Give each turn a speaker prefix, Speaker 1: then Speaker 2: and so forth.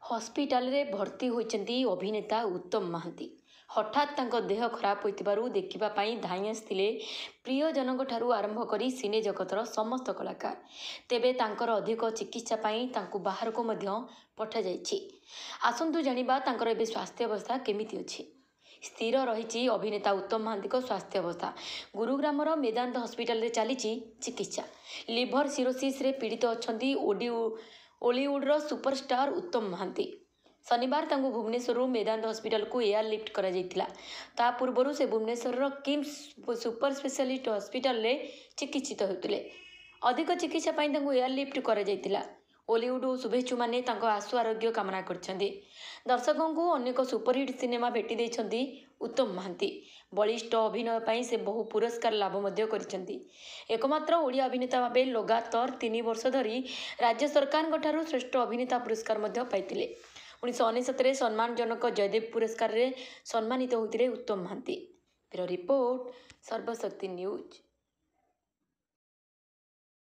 Speaker 1: Hospital रे भर्ती होइचंती अभिनेता उत्तम महांती। हठात तांको देह खराब होइतिबारु देखिबा पई धाई आसिथिले प्रियजनक ठारू आरंभ करी सिने जगतर समस्त कलाकार। तेबे तांकर अधिक चिकित्सा पई तांको बाहर को मध्य पठा जाइछि। आसंतु जानिबा तांकर एबे स्वास्थ्य अवस्था केमिति अछि। स्थिर रही अभिनेता उत्तम महांती स्वास्थ्य अवस्था। गुरुग्रामर मेदांत हॉस्पिटल रे चलीछि चिकित्सा। लिभर सिरोसिस रे पीड़ित अछंती ओलीवुड्र सुपरस्टार उत्तम महांती। शनिवार तांको भुवनेश्वर मेदांत हॉस्पिटल को एयर लिफ्ट करा जायतिला। ता पूर्वरु से Bhubaneswar KIMS super specialist hospital रे चिकित्सित होतिले। अधिक चिकित्सा पई तांको एयर लिफ्ट करा जायतिला। ओलीवुड और शुभेच्छु माने तांको आशु आरोग्य कामना करछंती। दर्शकों को अनेक सुपरहिट सिनेमा भेटी देइछंती उत्तम महांती। बलिष्ठ अभिनय पई से बहु पुरस्कार लाभ मध्य करिछंती। एकमात्र ओडिया अभिनेता भाबे लगातार 3 वर्ष धरी राज्य सरकार ठारू श्रेष्ठ अभिनेता पुरस्कार मध्य पाइतिले। 1969 सम्मानजनक जयदेव पुरस्कार रे सम्मानित होइतिले Uttam Mahanti. Bureau report Sarvashakti news.